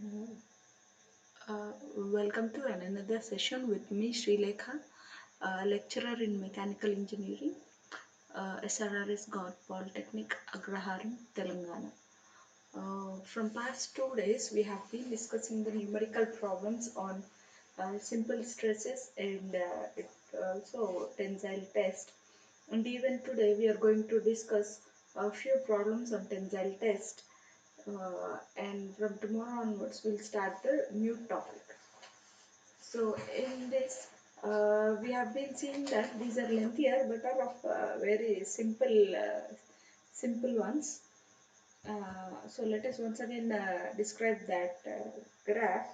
Uh, Welcome to another session with me, Sri Lekha, lecturer in Mechanical Engineering, SRRS God Polytechnic, Agraharam, Telangana. From past 2 days, we have been discussing the numerical problems on simple stresses and it also tensile test. And even today, we are going to discuss a few problems on tensile test. And from tomorrow onwards, we'll start the new topic. So in this, we have been seeing that these are lengthier, but are of very simple ones. So let us once again describe that graph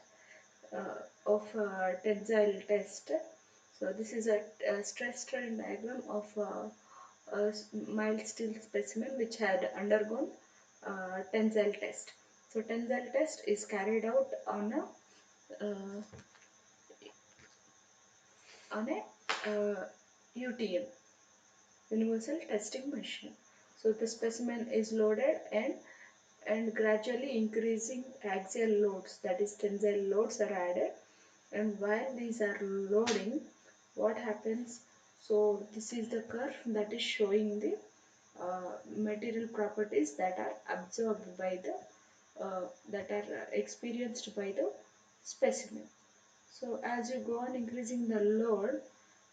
of tensile test. So this is a stress strain diagram of a mild steel specimen which had undergone tensile test. So tensile test is carried out uh, on a UTM, Universal Testing Machine. So the specimen is loaded and gradually increasing axial loads, that is tensile loads, are added. And while these are loading, what happens? So this is the curve that is showing the material properties that are absorbed by the that are experienced by the specimen. So as you go on increasing the load,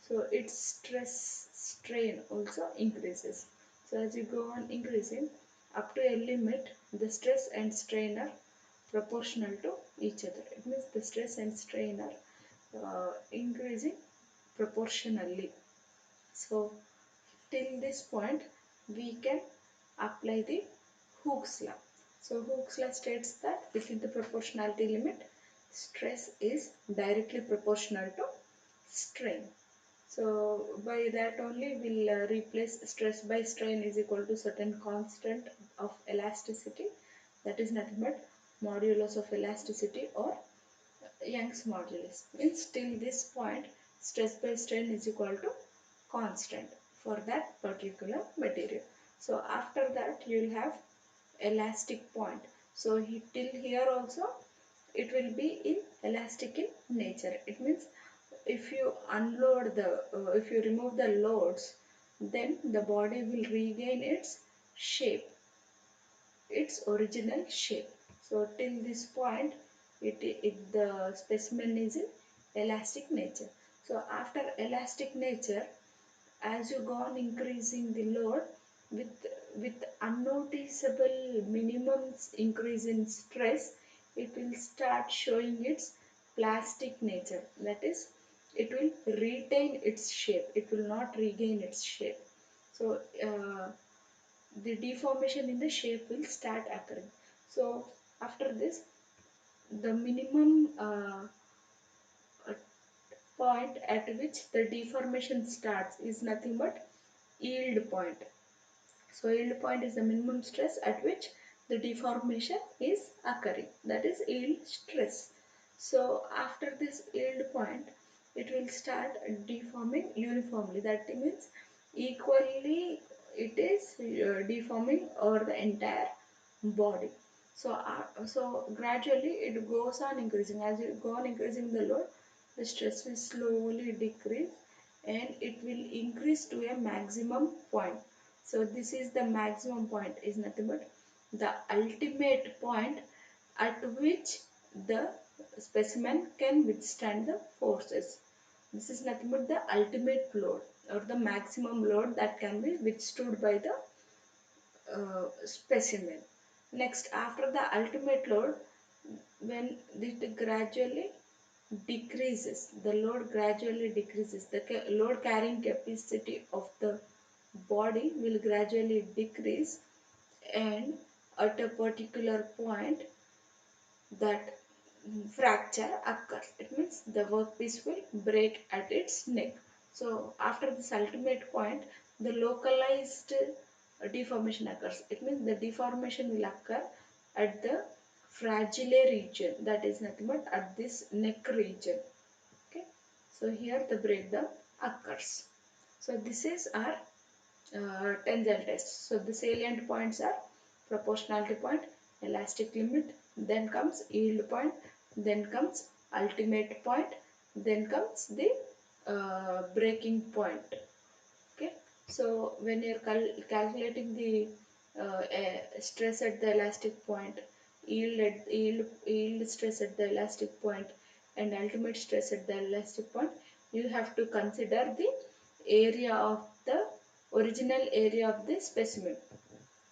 so its stress strain also increases. So as you go on increasing up to a limit, the stress and strain are proportional to each other. It means the stress and strain are increasing proportionally. So till this point we can apply the Hooke's law. So Hooke's law states that within the proportionality limit, stress is directly proportional to strain. So by that only we'll replace stress by strain is equal to certain constant of elasticity, that is nothing but modulus of elasticity or Young's modulus. Means till this point stress by strain is equal to constant for that particular material. So after that you will have elastic point. So till here also it will be in elastic in nature. It means if you unload if you remove the loads, then the body will regain its shape, its original shape. So till this point the specimen is in elastic nature. So after elastic nature, as you go on increasing the load with unnoticeable minimum increase in stress, it will start showing its plastic nature. That is, it will retain its shape, it will not regain its shape. So the deformation in the shape will start occurring. So after this, the minimum point at which the deformation starts is nothing but yield point. So yield point is the minimum stress at which the deformation is occurring, that is yield stress. So after this yield point, it will start deforming uniformly. That means equally it is deforming over the entire body. So gradually it goes on increasing. As you go on increasing the load, the stress will slowly decrease and it will increase to a maximum point. So this is the maximum point, is nothing but the ultimate point at which the specimen can withstand the forces. This is nothing but the ultimate load or the maximum load that can be withstood by the specimen. Next, after the ultimate load, when it gradually decreases, the load gradually decreases, the load carrying capacity of the body will gradually decrease, and at a particular point that fracture occurs. It means the workpiece will break at its neck. So after this ultimate point, the localized deformation occurs. It means the deformation will occur at the fragile region, that is nothing but at this neck region. Okay, so here the breakdown occurs. So this is our tensile test. So the salient points are proportionality point, elastic limit, then comes yield point, then comes ultimate point, then comes the breaking point. Okay, so when you're calculating the stress at the elastic point, yield stress at the elastic point, and ultimate stress at the elastic point, you have to consider the area of the original area of the specimen.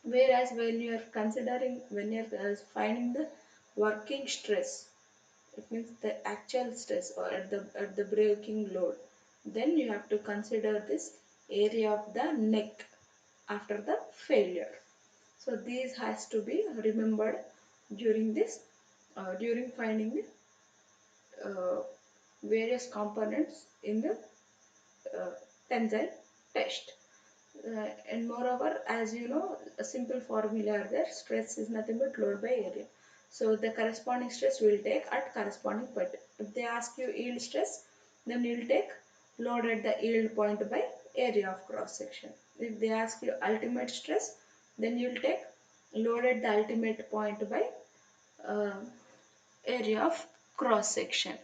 Whereas when you are considering, when you are finding the working stress, it means the actual stress or at the breaking load, then you have to consider this area of the neck after the failure. So these has to be remembered during this during finding the various components in the uh, tensile test. And moreover, as you know, a simple formula are there: stress is nothing but load by area. So the corresponding stress will take at corresponding point. If they ask you yield stress, then you will take load at the yield point by area of cross section. If they ask you ultimate stress, then you will take load at the ultimate point by uh, area of cross section.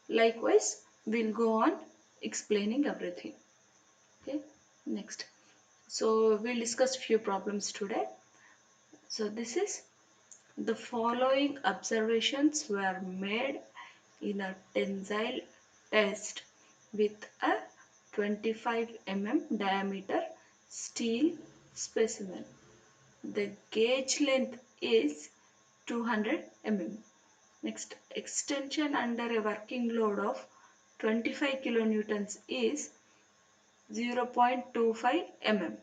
Likewise, we'll go on explaining everything. Okay, next. So we'll discuss few problems today. So this is: the following observations were made in a tensile test with a 25 diameter steel specimen. The gauge length is 200 Next, extension under a working load of 25 kilonewtons is 0.25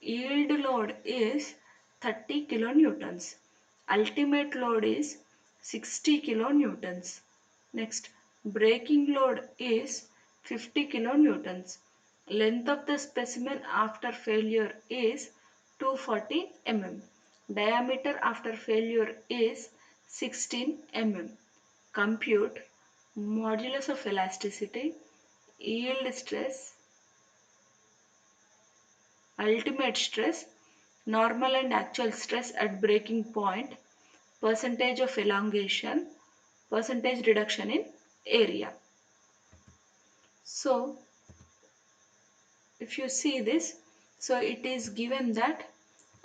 Yield load is 30 kilonewtons. Ultimate load is 60 kilonewtons. Next, breaking load is 50 kilonewtons. Length of the specimen after failure is 240 Diameter after failure is 16 Compute modulus of elasticity, yield stress, ultimate stress, normal and actual stress at breaking point, percentage of elongation, percentage reduction in area. So if you see this, so it is given that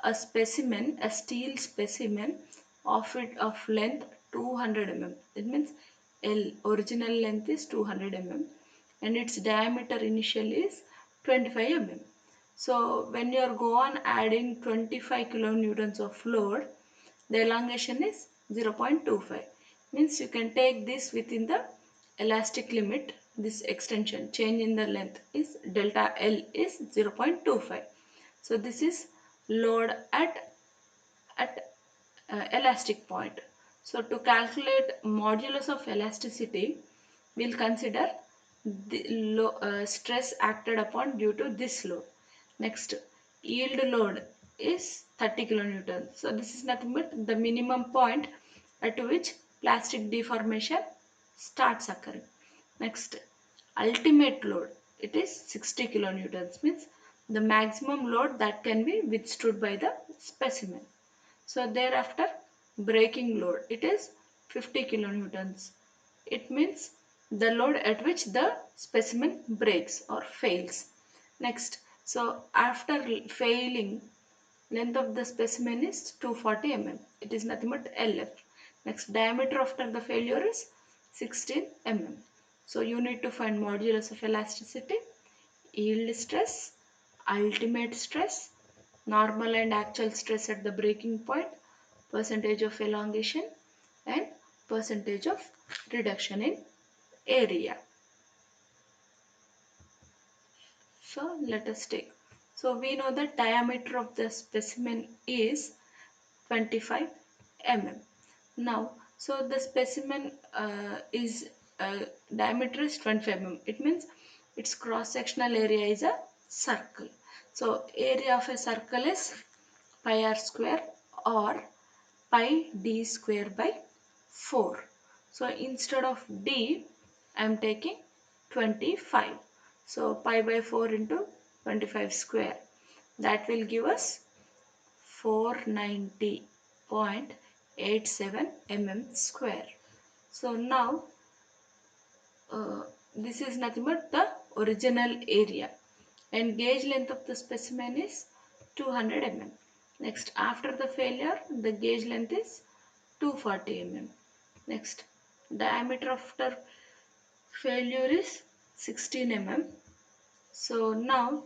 a specimen, a steel specimen of length 200 It means L original length is 200 and its diameter initially is 25 So when you are go on adding 25 kilonewtons of load, the elongation is 0.25. Means you can take this within the elastic limit. This extension change in the length is delta L is 0.25. So this is load at elastic point. So to calculate modulus of elasticity, we'll consider the stress acted upon due to this load. Next, yield load is 30 kilonewtons. So this is nothing but the minimum point at which plastic deformation starts occurring. Next, ultimate load, it is 60 kilonewtons, means the maximum load that can be withstood by the specimen. So thereafter, breaking load, it is 50 kilonewtons. It means the load at which the specimen breaks or fails. Next, so after failing, length of the specimen is 240 It is nothing but LF. Next, diameter after the failure is 16 So you need to find modulus of elasticity, yield stress, ultimate stress, normal and actual stress at the breaking point, percentage of elongation, and percentage of reduction in area. So let us take. So we know the diameter of the specimen is 25 Now, so the specimen is diameter is 25 It means its cross-sectional area is a circle. So area of a circle is pi r square or pi d square by 4. So instead of d, I am taking 25. So pi by 4 into 25 square. That will give us 490.8 0.87 mm square. So now this is nothing but the original area, and gauge length of the specimen is 200 mm. Next, after the failure, the gauge length is 240 mm. Next, diameter after failure is 16 mm. So now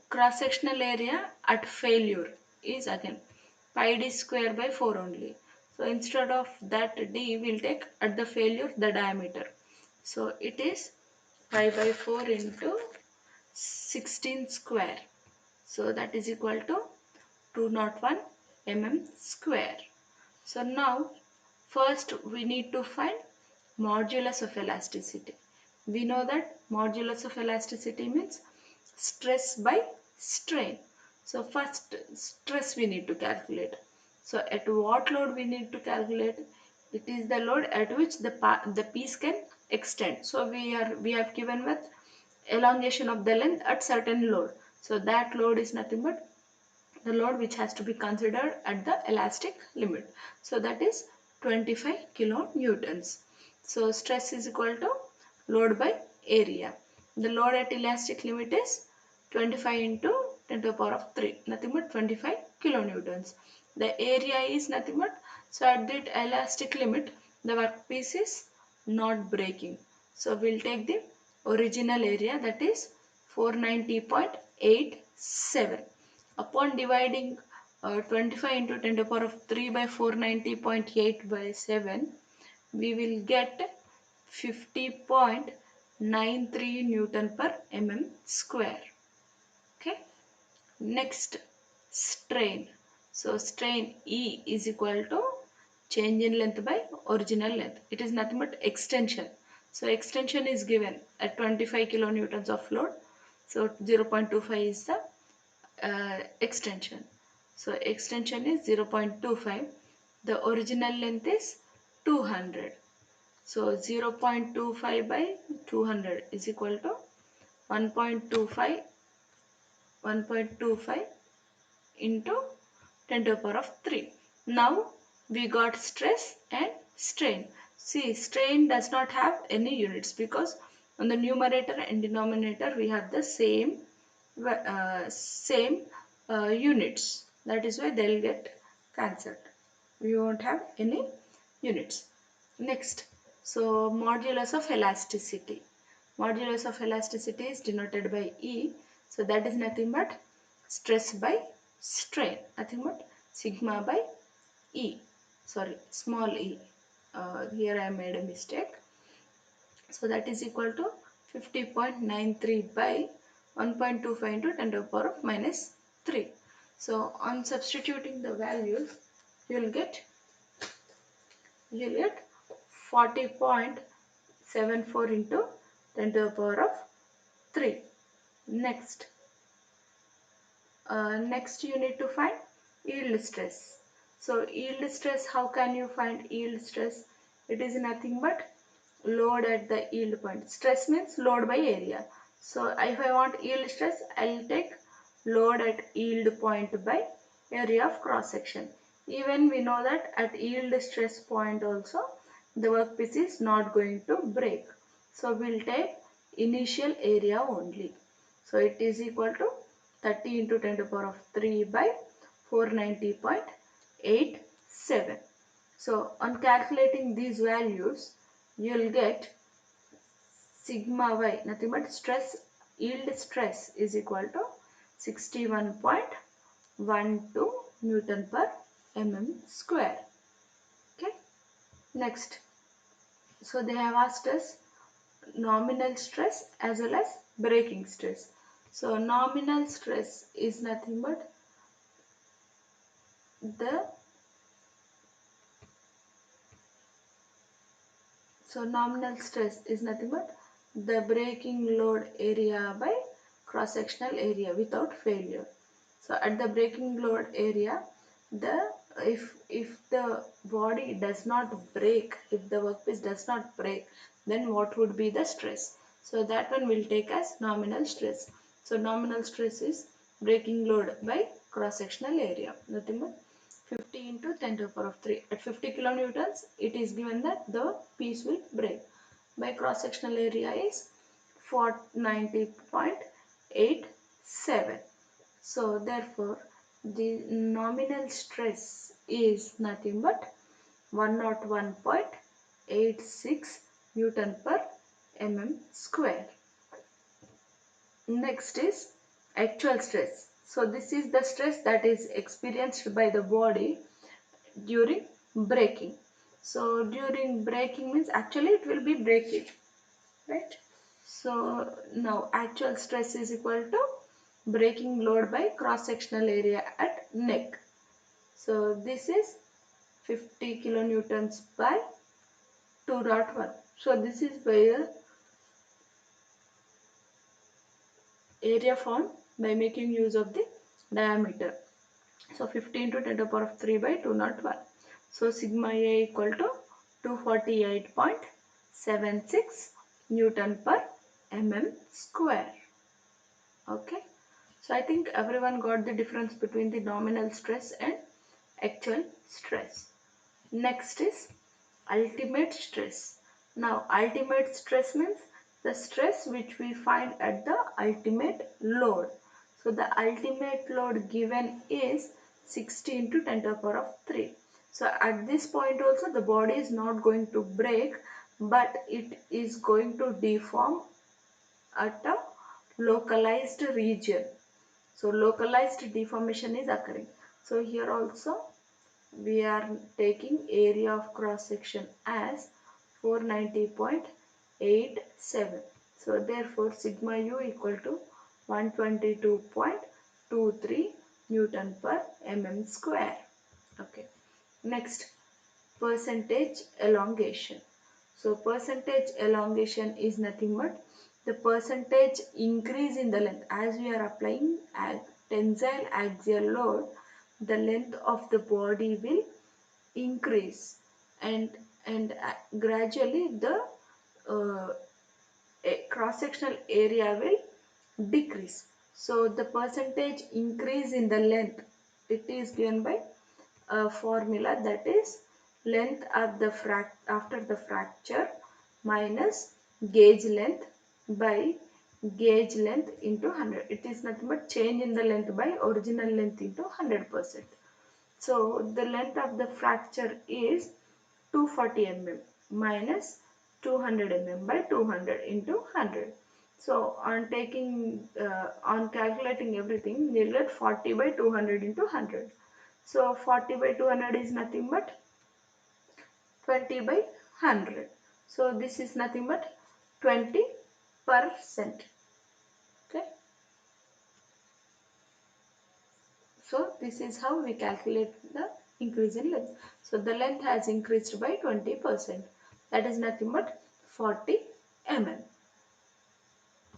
cross sectional area at failure is again pi d square by 4 only. So instead of that d, we'll take at the failure the diameter. So it is pi by 4 into 16 square. So that is equal to 201 mm square. So now first we need to find modulus of elasticity. We know that modulus of elasticity means stress by strain. So first stress we need to calculate. So at what load we need to calculate? It is the load at which the piece can extend. So we have given with elongation of the length at certain load. So that load is nothing but the load which has to be considered at the elastic limit. So that is 25 kilonewtons. So stress is equal to load by area. The load at elastic limit is 25 into 10 to the power of 3, nothing but 25 kilonewtons. The area is nothing but, so at the elastic limit the workpiece is not breaking. So we'll take the original area, that is 490.87. Upon dividing 25 into 10 to the power of 3 by 490.8 by 7, we will get 50.93 Newton per mm square. Okay. Next, strain. So strain E is equal to change in length by original length. It is nothing but extension. So extension is given at 25 kilonewtons of load. So 0.25 is the extension. So extension is 0.25. The original length is 200. So 0.25 by 200 is equal to 1.25 into 10 to the power of 3. Now we got stress and strain. See, strain does not have any units because on the numerator and denominator we have the same units. That is why they'll get cancelled. We won't have any units. Next, so modulus of elasticity. Modulus of elasticity is denoted by E. So that is nothing but stress by strain, nothing but sigma by E. Sorry, small e. Here I made a mistake. So that is equal to 50.93 by 1.25 into 10 to the power of minus 3. So on substituting the values, you will get 40.74 into 10 to the power of 3. Next, you need to find yield stress. So yield stress, how can you find yield stress? It is nothing but load at the yield point. Stress means load by area. So if I want yield stress, I will take load at yield point by area of cross section. Even we know that at yield stress point also the workpiece is not going to break. So we'll take initial area only. So it is equal to 30 into 10 to the power of 3 by 490.87. So on calculating these values, you will get sigma y, nothing but yield stress is equal to 61.12 Newton per mm square. Okay. Next, so they have asked us nominal stress as well as breaking stress. So nominal stress is nothing but the nominal stress is nothing but the breaking load area by cross sectional area without failure. So at the breaking load area, the if the body does not break, if the workpiece does not break, then what would be the stress? So that one will take as nominal stress. So nominal stress is breaking load by cross sectional area, nothing but 50 into 10 to the power of 3. At 50 kilonewtons, it is given that the piece will break. By cross-sectional area is 490.87. So therefore, the nominal stress is nothing but 101.86 Newton per mm square. Next is actual stress. So this is the stress that is experienced by the body during braking. So during braking means actually it will be breaking, right? So now actual stress is equal to braking load by cross sectional area at neck. So this is 50 kilonewtons by 2.1. So this is where area found by making use of the diameter. So 50 into 10 to the power of 3 by 201. So sigma A equal to 248.76 Newton per mm square. Okay. So I think everyone got the difference between the nominal stress and actual stress. Next is ultimate stress. Now ultimate stress means the stress which we find at the ultimate load. So the ultimate load given is 60 into 10 to the power of 3. So at this point also the body is not going to break, but it is going to deform at a localized region. So localized deformation is occurring. So here also we are taking area of cross section as 490.87. So therefore sigma u equal to 122.23 Newton per mm square. Okay. Next, percentage elongation. So percentage elongation is nothing but the percentage increase in the length as we are applying tensile axial load. The length of the body will increase, and gradually the uh, cross sectional area will decrease. So the percentage increase in the length, it is given by a formula, that is length of the after the fracture minus gauge length by gauge length into 100. It is nothing but change in the length by original length into 100%. So the length of the fracture is 240 mm minus 200 mm by 200 into 100. So on calculating everything, we'll get 40 by 200 into 100. So 40 by 200 is nothing but 20 by 100. So this is nothing but 20%. Okay. So this is how we calculate the increase in length. So the length has increased by 20%. That is nothing but 40 mm.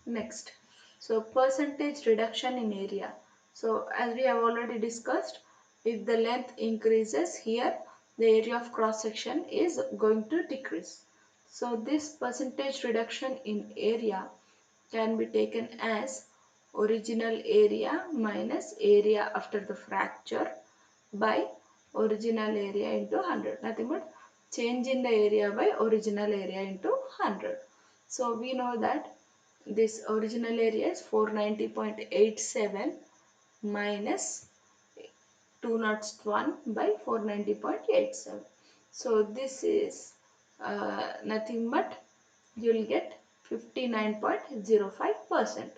Next, so percentage reduction in area. So as we have already discussed, if the length increases here, the area of cross section is going to decrease. So this percentage reduction in area can be taken as original area minus area after the fracture by original area into 100. Nothing but change in the area by original area into 100. So we know that this original area is 490.87 minus 201 by 490.87. So this is nothing but you will get 59.05%.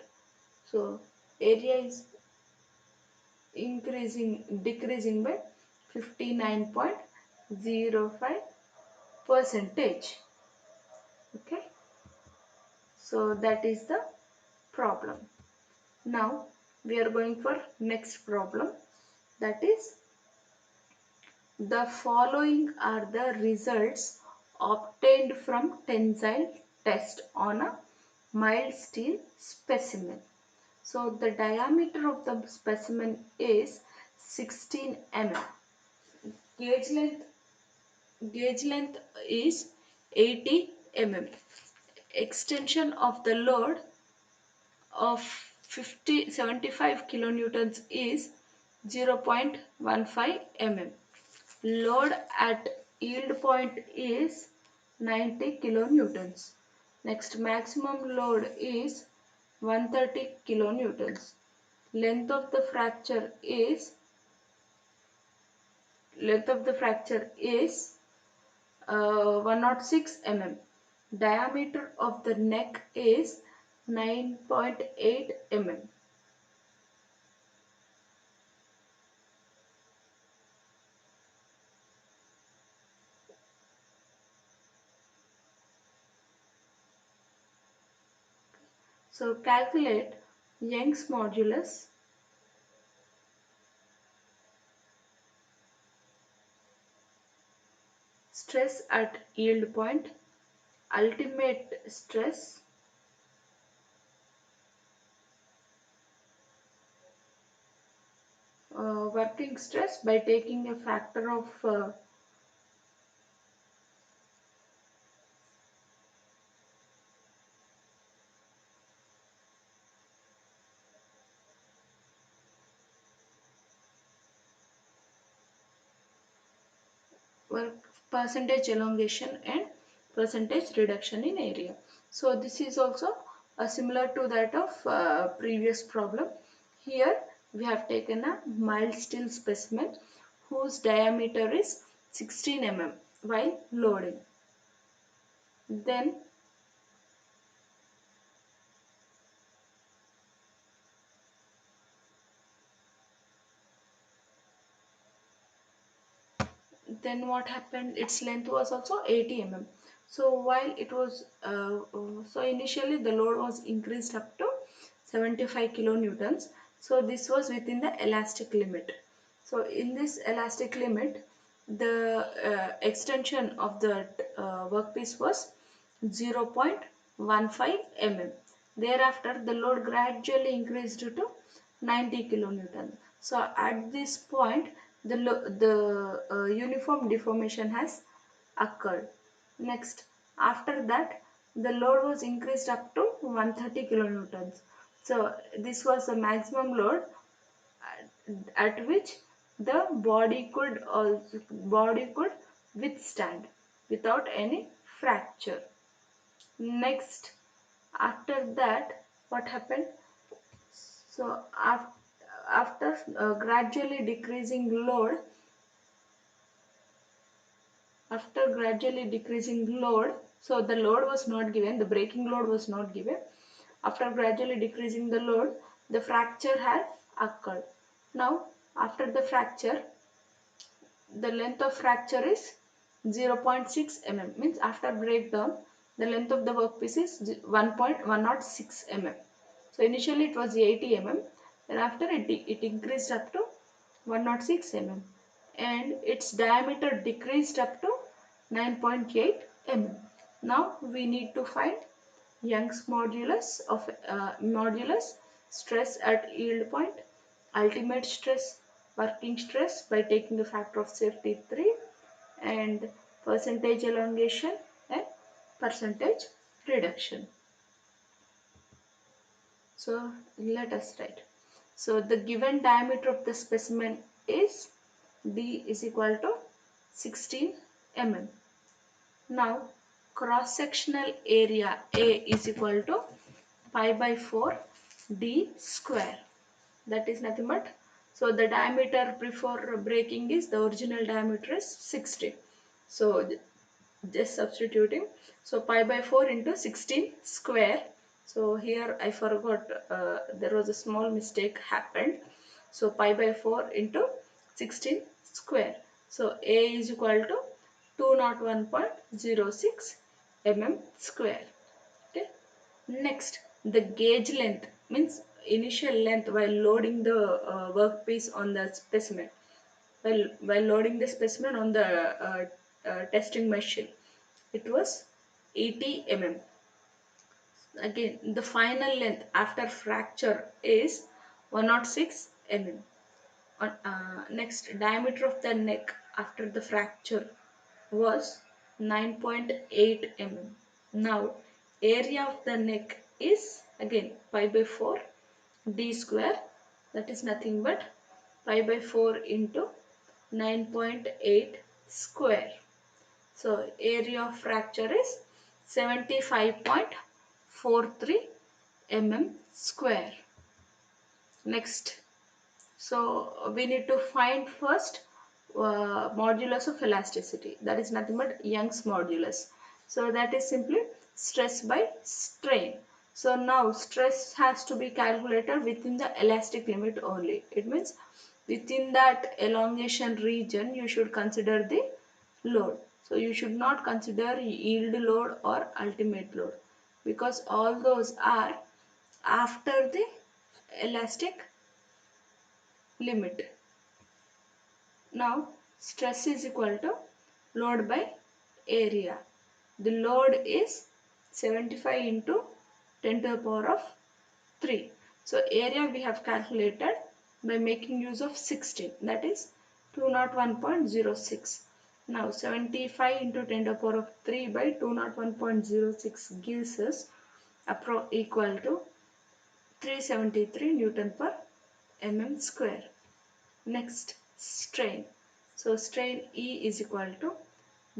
So area is decreasing by 59.05 percentage. Okay. So that is the problem. Now we are going for next problem, that is the following are the results obtained from tensile test on a mild steel specimen. So the diameter of the specimen is 16 mm. Gauge length is 80 mm. Extension of the load of 75 kilonewtons is 0.15 mm. Load at yield point is 90 kilonewtons. Next, maximum load is 130 kilonewtons. Length of the fracture is length of the fracture is 106 mm. Diameter of the neck is 9.8 mm. So calculate Young's modulus, stress at yield point, ultimate stress, working stress by taking a factor of work percentage elongation and percentage reduction in area. So this is also similar to that of previous problem. Here we have taken a mild steel specimen whose diameter is 16 mm while loading. Then what happened, its length was also 80 mm. So while it was so initially the load was increased up to 75 kilonewtons. So this was within the elastic limit. So in this elastic limit, the extension of the workpiece was 0.15 mm. Thereafter the load gradually increased to 90 kilonewton. So at this point the uniform deformation has occurred. Next, after that, the load was increased up to 130 kilonewtons. So this was the maximum load at which the body could withstand without any fracture. Next, after that, what happened? So after gradually decreasing load, after gradually decreasing load, so the load was not given, the breaking load was not given. After gradually decreasing the load, the fracture had occurred. Now, after the fracture, the length of fracture is 0.6 mm, means after breakdown, the length of the workpiece is 1.106 mm. So initially it was 80 mm, then after it increased up to 106 mm, and its diameter decreased up to 9.8 mm. Now we need to find Young's modulus, stress at yield point, ultimate stress, working stress by taking the factor of safety 3, and percentage elongation and percentage reduction. So let us write. So the given diameter of the specimen is D is equal to 16 mm. Now cross sectional area A is equal to pi by 4 D square. That is nothing but, so the diameter before breaking is, the original diameter is 60. So just substituting, so pi by 4 into 16 square. So here I forgot, there was a small mistake happened. So pi by 4 into 16 square. So A is equal to 201.06 mm square. Okay. Next, the gauge length means initial length while loading the workpiece on the specimen. While loading the specimen on the testing machine, it was 80 mm. Again, the final length after fracture is 106 mm. Next, diameter of the neck after the fracture was 9.8 mm. Now, area of the neck is again pi by 4 d square, that is nothing but pi by 4 into 9.8 square. So area of fracture is 75.43 mm square. Next, so we need to find first modulus of elasticity, that is nothing but Young's modulus. So that is simply stress by strain. So now stress has to be calculated within the elastic limit only. It means within that elongation region you should consider the load. So you should not consider yield load or ultimate load, because all those are after the elastic limit. Now stress is equal to load by area. The load is 75 into 10 to the power of 3. So area we have calculated by making use of 16, that is 201.06. Now 75 into 10 to the power of 3 by 201.06 gives us equal to 373 Newton per mm square. Next, strain. So strain E is equal to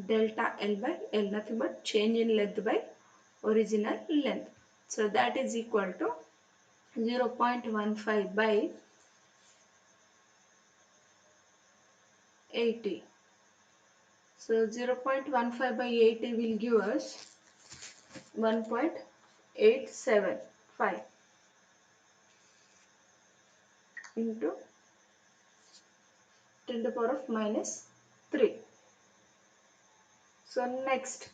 delta L by L, nothing but change in length by original length. So that is equal to 0.15 by 80. So 0.15 by 80 will give us 1.875 into 10 to the power of minus 3. So next,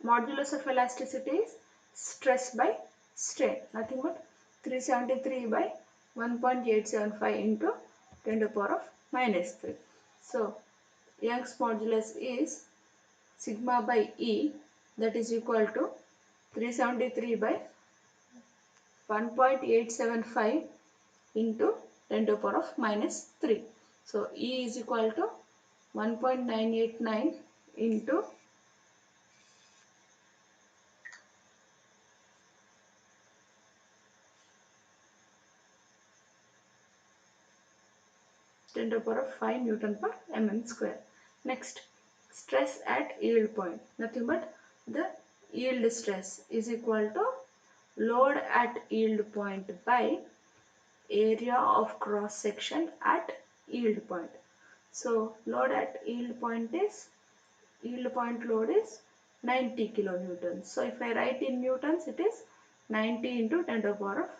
modulus of elasticity is stress by strain, nothing but 373 by 1.875 into 10 to the power of minus 3. So Young's modulus is sigma by E, that is equal to 373 by 1.875 into 10 to the power of minus 3. So E is equal to 1.989 into 10 to the power of 5 Newton per mm square. Next, stress at yield point, nothing but the yield stress is equal to load at yield point by area of cross section at yield point. So load at yield point load is 90 kilonewtons. So if I write in newtons, it is 90 into 10 to the power of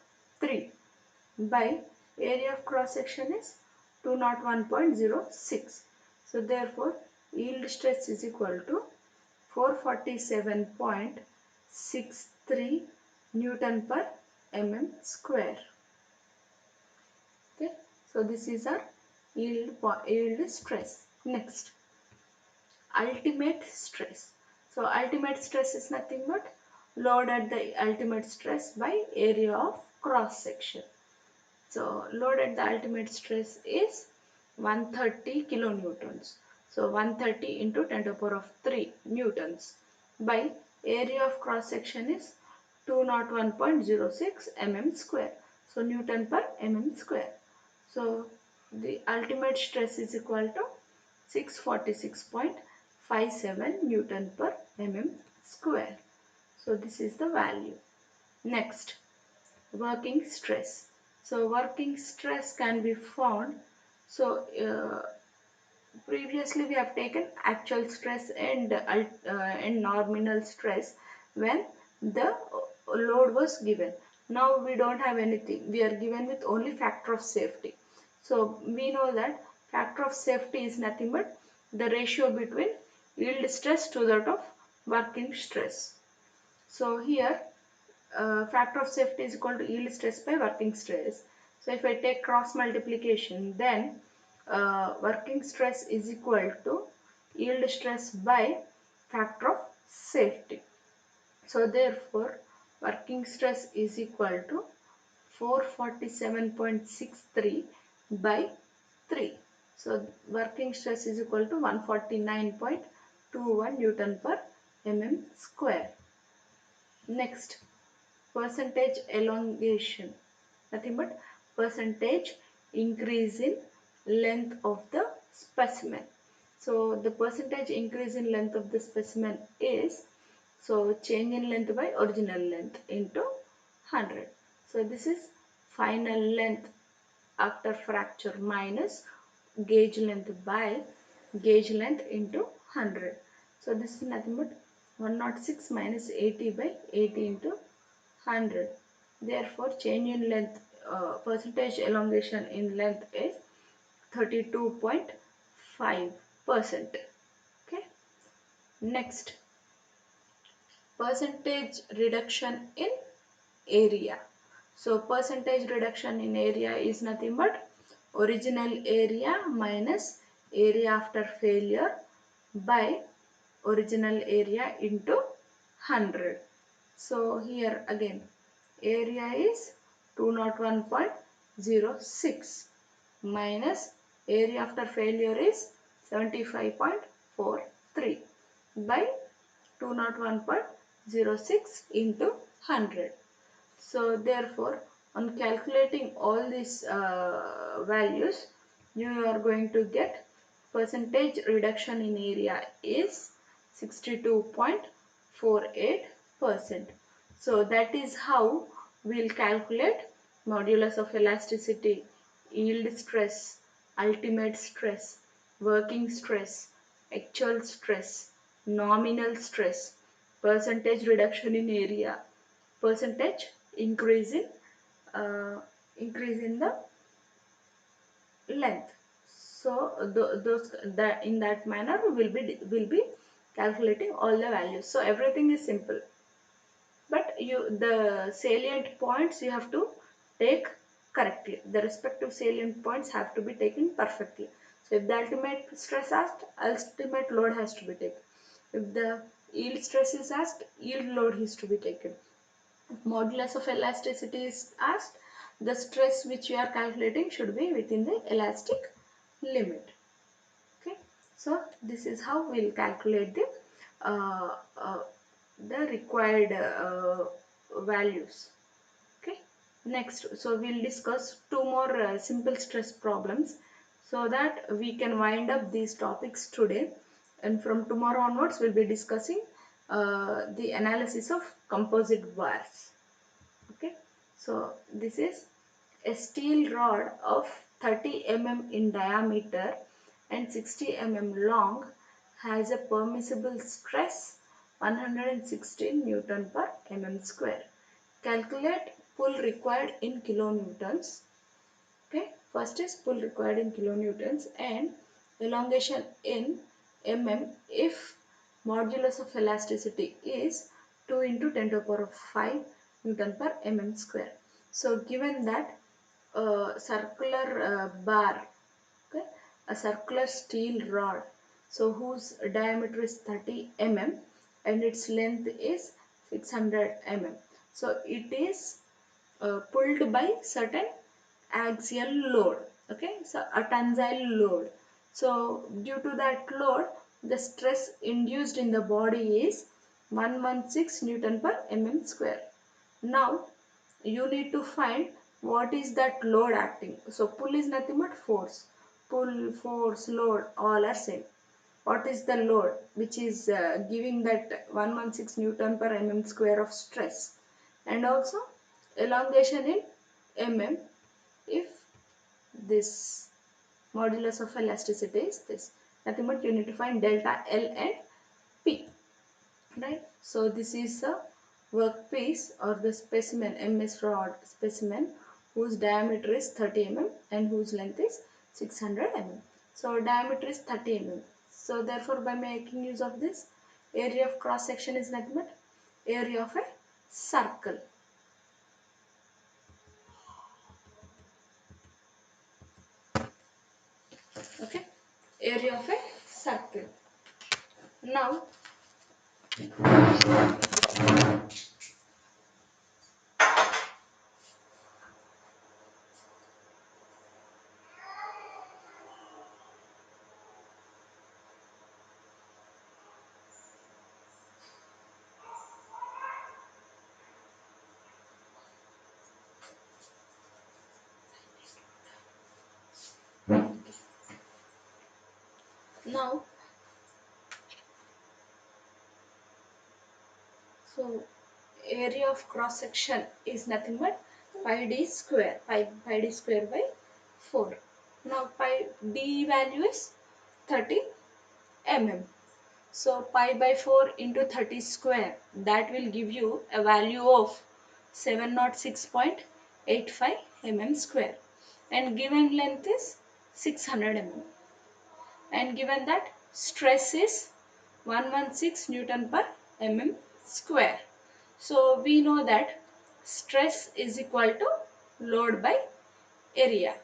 3 by area of cross section is 201.06. So therefore yield stress is equal to 447.63 Newton per mm square. Okay, so this is our yield stress. Next, ultimate stress. So ultimate stress is nothing but load at the ultimate stress by area of cross section. So load at the ultimate stress is 130 kilonewtons. So 130 into 10 to the power of 3 newtons by area of cross section is 201.06 mm square. So Newton per mm square. So the ultimate stress is equal to 646.57 Newton per mm square. So this is the value. Next, working stress. So working stress can be found. So previously we have taken actual stress and nominal stress when the load was given. Now we don't have anything. We are given with only factor of safety. So we know that factor of safety is nothing but the ratio between yield stress to that of working stress. So here factor of safety is equal to yield stress by working stress. So if I take cross multiplication, then working stress is equal to yield stress by factor of safety. So therefore working stress is equal to 447.63 by 3. So working stress is equal to 149.21 Newton per mm square. Next, percentage elongation, nothing but percentage increase in length of the specimen. So the percentage increase in length of the specimen is, so change in length by original length into 100. So this is final length after fracture minus gauge length by gauge length into 100. So this is nothing but 106 minus 80 by 80 into 100. Therefore change in length, percentage elongation in length is 32.5%. Okay. Next, percentage reduction in area. So percentage reduction in area is nothing but original area minus area after failure by original area into 100. So here again area is 201.06 minus area after failure is 75.43 by 201.06 into 100. So therefore on calculating all these values, you are going to get percentage reduction in area is 62.48%. So that is how we'll calculate modulus of elasticity, yield stress, ultimate stress, working stress, actual stress, nominal stress, percentage reduction in area, percentage increase in uh, the length. So those that in that manner will be calculating all the values. So everything is simple, but the salient points you have to take correctly. The respective salient points have to be taken perfectly. So if the ultimate stress asked, ultimate load has to be taken. If the yield stress is asked, yield load is to be taken. If modulus of elasticity is asked, the stress which you are calculating should be within the elastic limit. Okay, so this is how we'll calculate uh, uh, the required values. Okay, next, so we'll discuss two more simple stress problems so that we can wind up these topics today, and from tomorrow onwards we'll be discussing the analysis of composite bars. Okay, so this is a steel rod of 30 mm in diameter and 60 mm long has a permissible stress 116 Newton per mm square. Calculate pull required in kilonewtons. Okay, first is pull required in kilonewtons and elongation in mm if modulus of elasticity is 2 into 10 to the power of 5 Newton per mm square. So given that circular bar, okay, a circular steel rod, so whose diameter is 30 mm and its length is 600 mm. So it is pulled by certain axial load. Okay, so a tensile load. So due to that load, the stress induced in the body is 116 Newton per mm square. Now you need to find what is that load acting. So pull is nothing but force. Pull, force, load all are same. What is the load which is giving that 116 Newton per mm square of stress, and also elongation in mm if this modulus of elasticity is this. Nothing but you need to find delta L and P. Right? So this is a workpiece or the specimen, MS rod specimen, whose diameter is 30 mm and whose length is 600 mm. So diameter is 30 mm. So therefore by making use of this, area of cross section is nothing but area of a circle. Okay, area of a circle. Now Now, so area of cross section is nothing but pi d square, pi d square by 4. Now pi d value is 30 mm. So pi by 4 into 30 square, that will give you a value of 706.85 mm square, and given length is 600 mm, and given that stress is 116 Newton per mm square. So we know that stress is equal to load by area.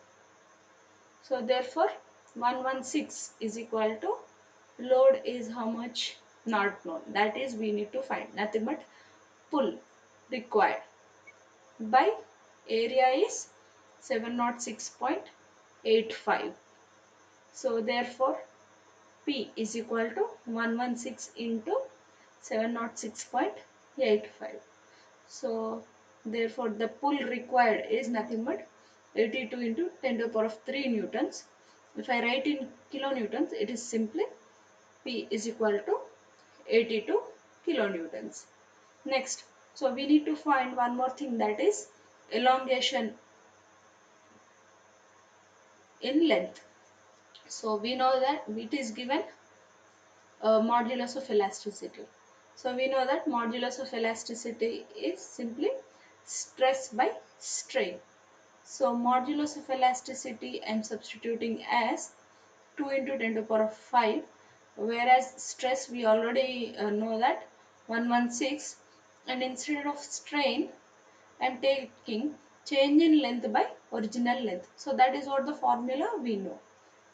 So therefore 116 is equal to load is how much, not known, that is we need to find, nothing but pull required by area is 706.85. So therefore P is equal to 116 into 706.85. So therefore the pull required is nothing but 82 into 10 to the power of 3 newtons. If I write in kilonewtons, it is simply P is equal to 82 kilonewtons. Next, so we need to find one more thing, that is elongation in length. So we know that it is given modulus of elasticity. So we know that modulus of elasticity is simply stress by strain. So modulus of elasticity I am substituting as 2 into 10 to the power of 5, whereas stress we already know that 116, and instead of strain I am taking change in length by original length. So that is what the formula we know.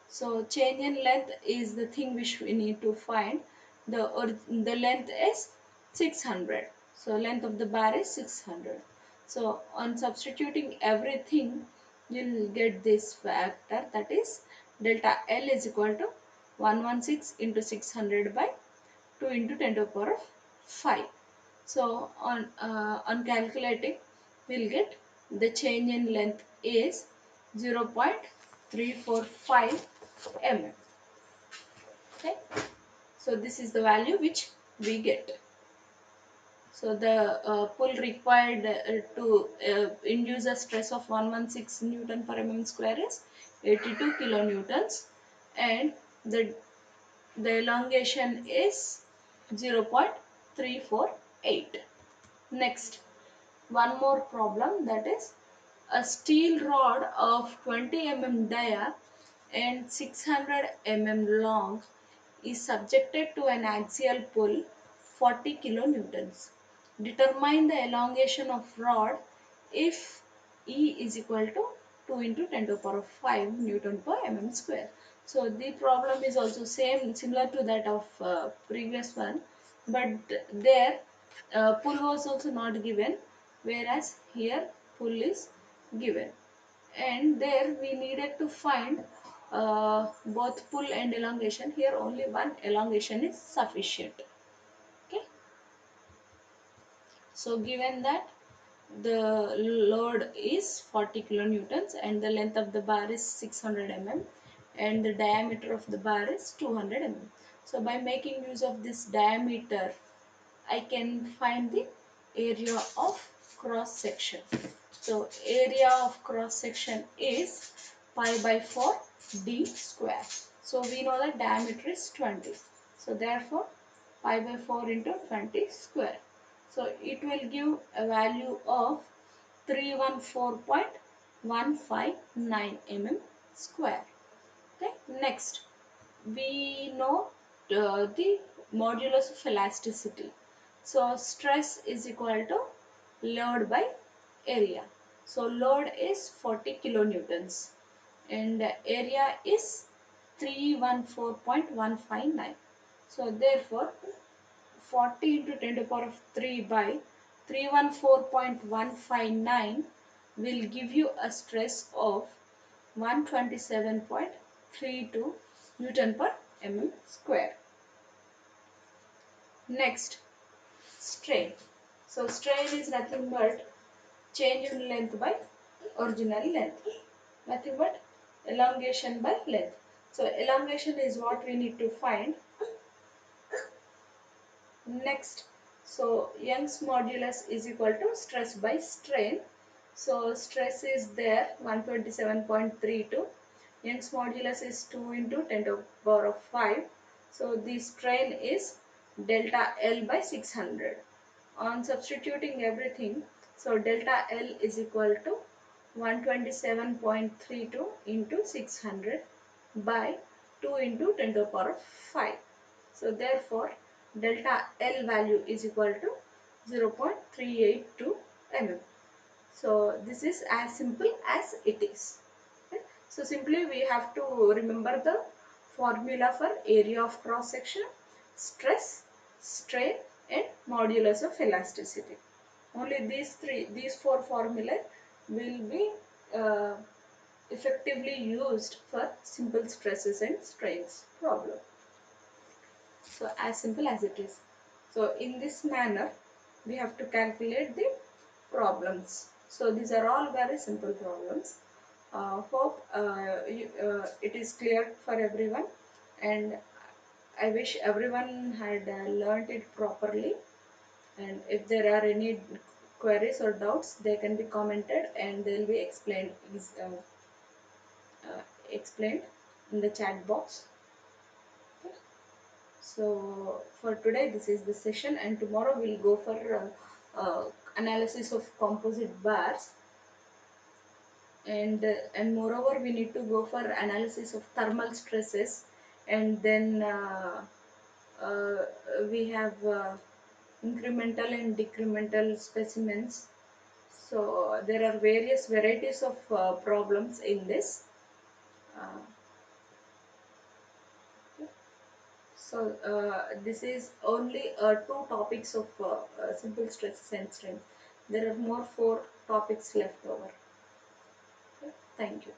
So change in length is the thing which we need to find. The length is 600. So length of the bar is 600. So on substituting everything, you will get this factor, that is delta L is equal to 116 into 600 by 2 into 10 to the power of 5. So on calculating, we'll get the change in length is 0.345 mm. Okay, so this is the value which we get. So the pull required to induce a stress of 116 Newton per mm square is 82 kilonewtons, and the elongation is 0.348. Next, one more problem, that is a steel rod of 20 mm dia and 600 mm long is subjected to an axial pull 40 kilonewtons. Determine the elongation of rod if E is equal to 2 into 10 to the power of 5 Newton per mm square. So the problem is also similar to that of previous one, but there pull was also not given, whereas here pull is given, and there we needed to find both pull and elongation. Here only one elongation is sufficient. Okay, so given that the load is 40 kilonewtons and the length of the bar is 600 mm and the diameter of the bar is 200 mm. So by making use of this diameter, I can find the area of cross section. So area of cross section is pi by 4 d square. So we know that diameter is 20. So therefore pi by 4 into 20 square. So it will give a value of 314.159 mm square. Okay. Next, we know the modulus of elasticity. So stress is equal to load by area. So load is 40 kilonewtons and area is 314.159. So therefore 40 into 10 to the power of 3 by 314.159 will give you a stress of 127.32 Newton per mm square. Next, strain. So strain is nothing but change in length by original length, nothing but elongation by length. So elongation is what we need to find. Next, so Young's modulus is equal to stress by strain. So stress is there 127.32. Young's modulus is 2 into 10 to the power of 5. So the strain is delta L by 600. On substituting everything, so delta L is equal to 127.32 into 600 by 2 into 10 to the power of 5. So therefore delta L value is equal to 0.382 mm. So this is as simple as it is. Okay. So simply we have to remember the formula for area of cross section, stress, strain and modulus of elasticity. Only these four formulae will be uh, effectively used for simple stresses and strains problem. So as simple as it is. So in this manner we have to calculate the problems. So these are all very simple problems. Hope it is clear for everyone, and I wish everyone had learnt it properly, and if there are any queries or doubts they can be commented and they will be explained in the chat box. Okay. So for today this is the session, and tomorrow we'll go for analysis of composite bars, and moreover we need to go for analysis of thermal stresses, and then uh, we have incremental and decremental specimens. So there are various varieties of problems in this. Uh, So this is only two topics of simple stresses and strains. There are more four topics left over. Okay. Thank you.